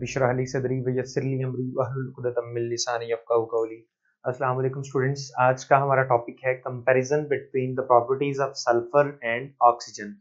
Rabbi इश्रह ली सदरी वयस्सिर ली अमरी वहलुल उक़दतम मिन लिसानी यफ़क़हू क़ौली। अस्सलाम वालेकुम स्टूडेंट्स, आज का हमारा टॉपिक है comparison between the properties of sulphur and oxygen.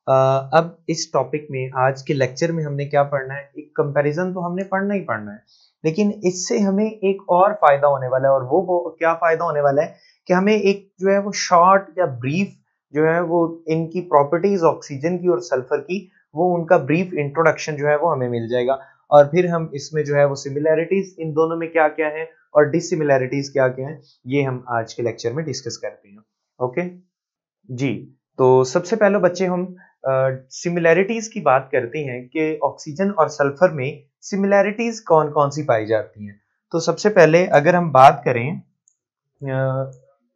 अब इस टॉपिक में आज के लेक्चर में हमने क्या पढ़ना है, एक कंपैरिजन तो हमने पढ़ना ही पढ़ना है, लेकिन इससे हमें एक और फायदा होने वाला है। और वो क्या फायदा होने वाला है कि हमें एक जो है वो शॉर्ट या ब्रीफ जो है वो इनकी प्रॉपर्टीज ऑक्सीजन की और सल्फर की, वो उनका ब्रीफ इंट्रोडक्शन जो है वो हमें मिल जाएगा। और फिर हम इसमें जो है वो सिमिलैरिटीज इन दोनों में क्या क्या है और डिसिमिलैरिटीज क्या क्या है, ये हम आज के लेक्चर में डिस्कस करते हैं। ओके जी, तो सबसे पहले बच्चे हम सिमिलैरिटीज की बात करते हैं कि ऑक्सीजन और सल्फर में सिमिलैरिटीज कौन कौन सी पाई जाती हैं। तो सबसे पहले अगर हम बात करें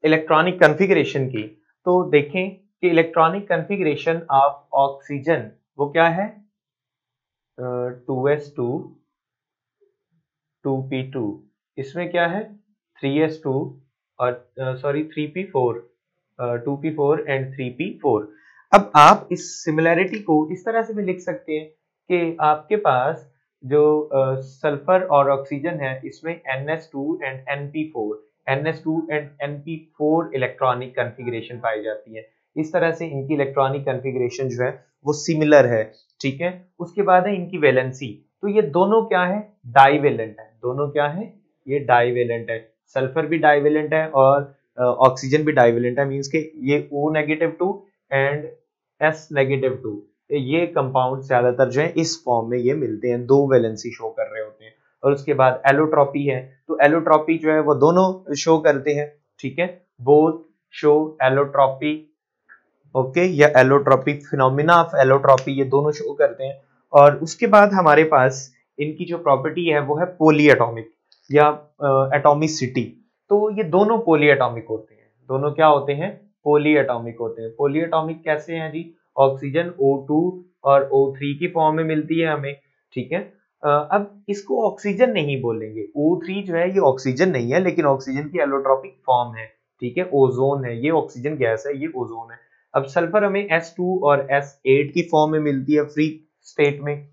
इलेक्ट्रॉनिक कॉन्फ़िगरेशन की, तो देखें कि इलेक्ट्रॉनिक कॉन्फ़िगरेशन ऑफ ऑक्सीजन वो क्या है, 2s2 2p2। इसमें क्या है 3s2 और 3p4 2p4 एंड 3p4। अब आप इस सिमिलैरिटी को इस तरह से भी लिख सकते हैं कि आपके पास जो सल्फर और ऑक्सीजन है, इसमें ns2 and np4 ns2 and np4 electronic configuration पाई जाती है। इस तरह से इनकी इलेक्ट्रॉनिक कॉन्फ़िगरेशन जो है वो सिमिलर है, ठीक है। उसके बाद है इनकी वैलेंसी, तो ये दोनों क्या है, डाइवेलेंट है। दोनों क्या है, ये डाइवेलेंट है। सल्फर भी डाइवेलेंट है और ऑक्सीजन भी डाइवेलेंट है, मींस के ये O-2 एंड S-2, ये कंपाउंड ज्यादातर जो है इस फॉर्म में ये मिलते हैं, दो वैलेंसी शो कर रहे होते हैं। और उसके बाद एलोट्रॉपी है, तो एलोट्रॉपी जो है वो दोनों शो करते हैं, ठीक है। बोथ शो एलोट्रॉपी, ओके, या एलोट्रॉपी, फिनोमिना ऑफ एलोट्रॉपी, ये दोनों शो करते हैं। और उसके बाद हमारे पास इनकी जो प्रॉपर्टी है वो है पॉली एटॉमिक या एटॉमिसिटी। तो ये दोनों पॉली एटॉमिक होते हैं। दोनों क्या होते हैं, पॉली एटॉमिक होते हैं। पॉली एटॉमिक कैसे हैं जी, ऑक्सीजन O2 और O3 की फॉर्म में मिलती है हमें, ठीक है। अब इसको ऑक्सीजन नहीं बोलेंगे, O3 जो है ये ऑक्सीजन नहीं है, लेकिन ऑक्सीजन की एलोट्रॉपिक फॉर्म है, ठीक है। ओजोन है, ये ऑक्सीजन गैस है, ये ओजोन है। अब सल्फर हमें S2 और S8 की फॉर्म में मिलती है फ्री स्टेट में,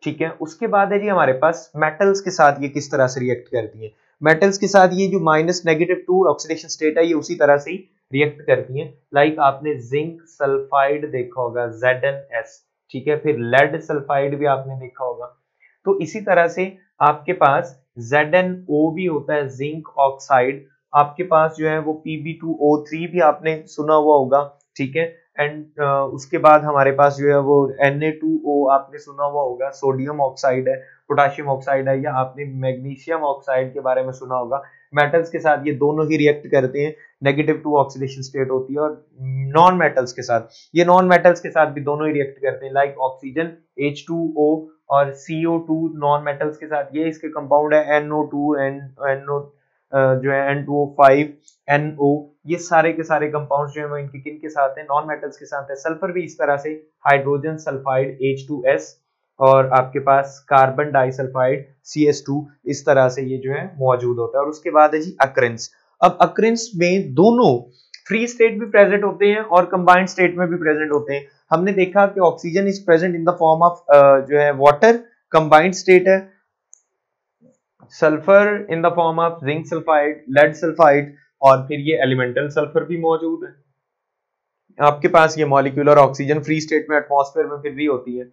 ठीक है। उसके बाद है जी हमारे पास मेटल्स के साथ ये किस तरह से रिएक्ट करती है। मेटल्स के साथ ये जो -2 ऑक्सीडेशन स्टेट है, ये उसी तरह से रिएक्ट करती है। लाइक आपने जिंक सल्फाइड देखा होगा, ZnS, ठीक है। फिर लेड सल्फाइड भी आपने देखा होगा। तो इसी तरह से आपके पास ZnO भी होता है, जिंक ऑक्साइड। आपके पास जो है वो Pb2O3 भी आपने सुना हुआ होगा, ठीक है। एंड उसके बाद हमारे पास जो है वो Na2O आपने सुना हुआ होगा, सोडियम ऑक्साइड है, पोटेशियम ऑक्साइड है, या आपने मैग्नीशियम ऑक्साइड के बारे में सुना होगा। मेटल्स के साथ ये दोनों ही रिएक्ट करते हैं, -2 ऑक्सीडेशन स्टेट होती है। और नॉन मेटल्स के साथ, ये नॉन मेटल्स के साथ भी दोनों ही रिएक्ट करते हैं, लाइक ऑक्सीजन H2O और CO2 नॉन मेटल्स के साथ, ये इसके कंपाउंड है NO2 एंड NO जो है N2O5 NO, ये सारे के सारे कंपाउंड्स जो है वो इनके किन के साथ है, नॉन मेटल्स के साथ है। सल्फर भी इस तरह से, हाइड्रोजन सल्फाइड H2S और आपके पास कार्बन डाइसल्फाइड CS2, इस तरह से ये जो है मौजूद होता है। और उसके बाद है जी अक्रेंस। अब अक्रेंस में दोनों फ्री स्टेट भी प्रेजेंट होते हैं और कंबाइंड स्टेट में भी प्रेजेंट होते हैं। हमने देखा कि oxygen is present in the form of जो है वाटर, कंबाइंड स्टेट है। Sulphur in the form of zinc sulphide, lead sulphide, और फिर ये एलिमेंटल सल्फर भी मौजूद है। आपके पास ये मॉलिक्यूलर ऑक्सीजन फ्री स्टेट में एटमॉस्फेयर में फिर भी होती है।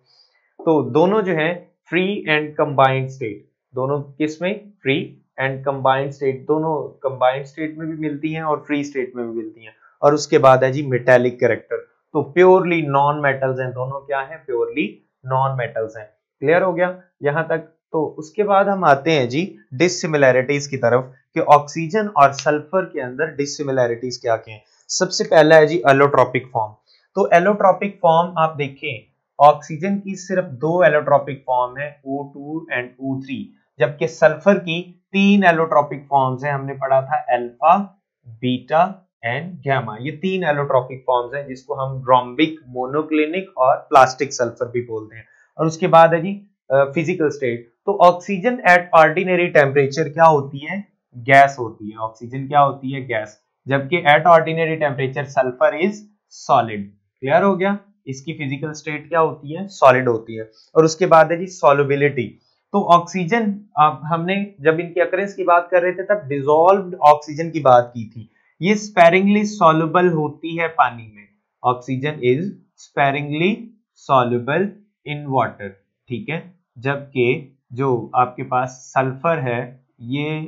तो दोनों जो है फ्री एंड कंबाइंड स्टेट, दोनों किसमें, फ्री एंड कंबाइंड स्टेट, दोनों कंबाइंड स्टेट में भी मिलती हैं और फ्री स्टेट में भी मिलती हैं। और उसके बाद है जी मेटेलिक कैरेक्टर, तो प्योरली नॉन मेटल्स हैं, दोनों क्या हैं, प्योरली नॉन मेटल्स हैं। क्लियर हो गया यहां तक। तो उसके बाद हम आते हैं जी डिसिमिलैरिटीज की तरफ, कि ऑक्सीजन और सल्फर के अंदर डिसिमिलैरिटीज क्या क्या हैं। सबसे पहला है जी एलोट्रॉपिक फॉर्म। तो एलोट्रॉपिक फॉर्म आप देखें, ऑक्सीजन की सिर्फ दो एलोट्रॉपिक फॉर्म है, O2 एंड O3, जबकि सल्फर की 3 एलोट्रॉपिक फॉर्म्स हैं। हमने पढ़ा था अल्फा, बीटा एंड गामा, ये 3 एलोट्रॉपिक फॉर्म्स हैं, जिसको हम रोम्बिक, मोनोक्लिनिक और प्लास्टिक सल्फर भी बोलते हैं। और उसके बाद है जी फिजिकल स्टेट। तो ऑक्सीजन एट ऑर्डिनरी टेम्परेचर क्या होती है, गैस होती है। ऑक्सीजन क्या होती है, गैस, जबकि at ordinary temperature sulphur is solid. Clear हो गया, इसकी फिजिकल स्टेट क्या होती है, सॉलिड होती है। और उसके बाद है जी सॉल्युबिलिटी। तो ऑक्सीजन, हमने जब इनकी अकरेंस की बात कर रहे थे तब डिसॉल्व्ड ऑक्सीजन की बात की थी। ये स्पेरिंगली सॉल्युबल होती है पानी में। Oxygen is sparingly soluble in water, ठीक है। जबकि जो आपके पास सल्फर है ये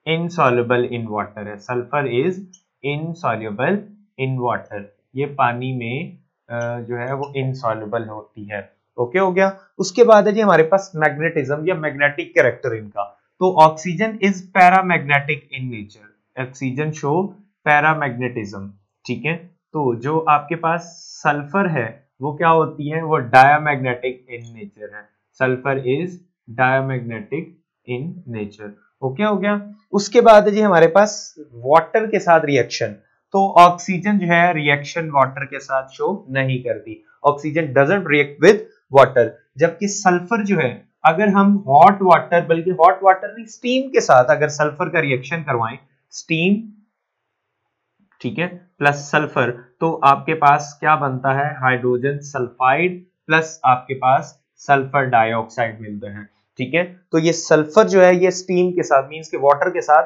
इनसॉल्युबल इन वाटर है। Sulphur is insoluble in water, ये पानी में जो है वो इनसॉल्युबल होती है। ओके हो गया। उसके बाद है जी हमारे पास मैग्नेटिज्म या मैग्नेटिक कैरेक्टर इनका। तो oxygen is paramagnetic in nature, oxygen show paramagnetism, ठीक है। तो जो आपके पास सल्फर है वो क्या होती है, वो डायामैग्नेटिक इन नेचर है। Sulphur is diamagnetic in nature. Okay हो गया। उसके बाद है जी हमारे पास वाटर के साथ रिएक्शन। तो ऑक्सीजन जो है रिएक्शन वाटर के साथ शो नहीं करती, oxygen doesn't react with water. जबकि सल्फर जो है, अगर हम हॉट वाटर, बल्कि हॉट वाटर नहीं स्टीम के साथ अगर सल्फर का रिएक्शन करवाएं, स्टीम, ठीक है, प्लस सल्फर, तो आपके पास क्या बनता है, हाइड्रोजन सल्फाइड प्लस आपके पास सल्फर डाइऑक्साइड मिलते हैं, ठीक है। तो ये सल्फर जो है ये स्टीम के साथ मींस के वाटर के साथ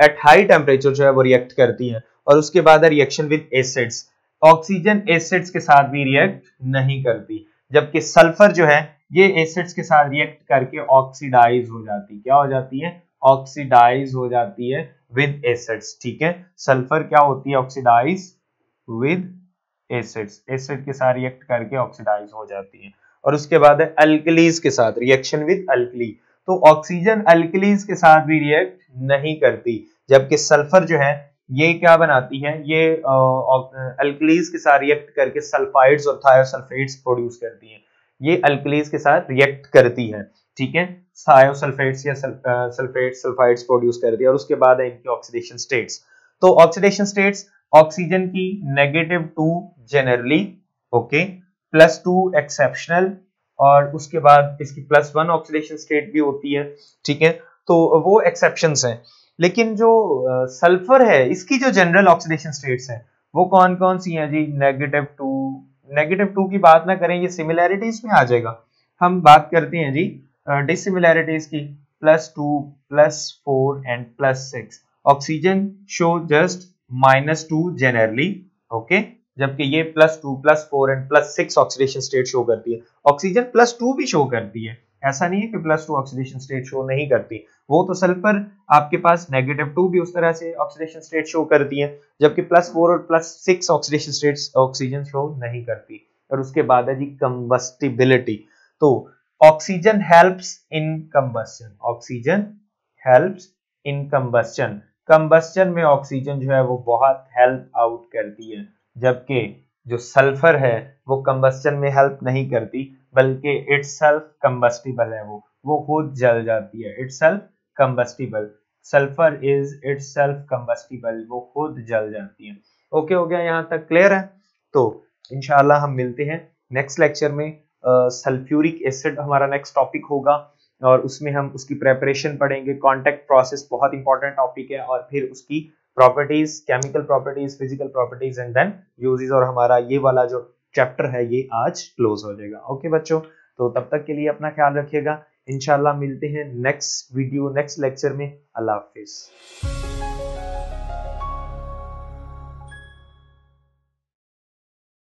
एट हाई टेम्परेचर जो है वो रिएक्ट करती है। और उसके बाद है reaction with acids. Oxygen acids के साथ भी रिएक्ट नहीं करती, जबकि सल्फर जो है ये एसिड्स के साथ रिएक्ट करके ऑक्सीडाइज हो जाती, क्या हो जाती है, ऑक्सीडाइज हो जाती है विद एसिड्स, ठीक है। सल्फर क्या होती है, ऑक्सीडाइज विद एसिड्स, एसिड के साथ रिएक्ट करके ऑक्सीडाइज हो जाती है। और उसके बाद है अल्कलीज के साथ रिएक्शन विद अल्कली। तो ऑक्सीजन अल्कलीज के साथ भी रिएक्ट नहीं करती, जबकि सल्फर जो है ये क्या बनाती है, ये अल्कलीज के साथ रिएक्ट करके सल्फाइड्स और थायोसल्फेट्स प्रोड्यूस करती है। ये अल्कलीज के साथ रिएक्ट करती है, ठीक है, थायोसल्फेट्स या सल्फेट सल्फाइड्स प्रोड्यूस करती है। और उसके बाद है इनकी ऑक्सीडेशन स्टेट्स। तो ऑक्सीडेशन स्टेट्स ऑक्सीजन की -2 जनरली, ओके, +2 एक्सेप्शनल, और उसके बाद इसकी +1 ऑक्सीडेशन स्टेट भी होती है, ठीक है। तो वो एक्सेप्शंस हैं। लेकिन जो सल्फर है इसकी जो जनरल ऑक्सीडेशन स्टेट्स हैं वो कौन कौन सी हैं जी, -2 की बात ना करें, ये सिमिलैरिटीज में आ जाएगा। हम बात करते हैं जी डिसिमिलैरिटीज की, +2, +4 and +6। Oxygen show just -2 generally, okay, जबकि ये +2, +4 एंड +6 ऑक्सीडेशन स्टेट शो करती है। ऑक्सीजन +2 भी शो करती है, ऐसा नहीं है कि +2 ऑक्सीडेशन स्टेट शो नहीं करती। वो तो सल्फर आपके पास -2 भी उस तरह से ऑक्सीडेशन स्टेट शो करती है, जबकि +4 और +6 ऑक्सीडेशन स्टेट्स ऑक्सीजन शो नहीं करती। और उसके बाद है जी कंबस्टिबिलिटी। तो oxygen helps in combustion, oxygen helps in combustion, combustion में ऑक्सीजन जो है वो बहुत हेल्प आउट करती है। जबकि जो सल्फर है वो कंबस्शन में हेल्प नहीं करती, बल्कि इटसेल्फ कंबस्टिबल है, वो खुद जल जाती है, itself combustible. Sulphur is itself combustible, वो खुद जल जाती है। ओके हो गया, यहाँ तक क्लियर है। तो इंशाल्लाह हम मिलते हैं नेक्स्ट लेक्चर में। सल्फ्यूरिक एसिड हमारा नेक्स्ट टॉपिक होगा और उसमें हम उसकी प्रेपरेशन पढ़ेंगे। कॉन्टैक्ट प्रोसेस बहुत इंपॉर्टेंट टॉपिक है, और फिर उसकी properties, chemical properties, physical properties and then uses, और हमारा ये वाला जो चैप्टर है ये आज क्लोज हो जाएगा। ओके बच्चों, तो तब तक के लिए अपना ख्याल रखिएगा। इंशाल्लाह मिलते हैं नेक्स्ट वीडियो, नेक्स्ट लेक्चर में। अल्लाह हाफिज।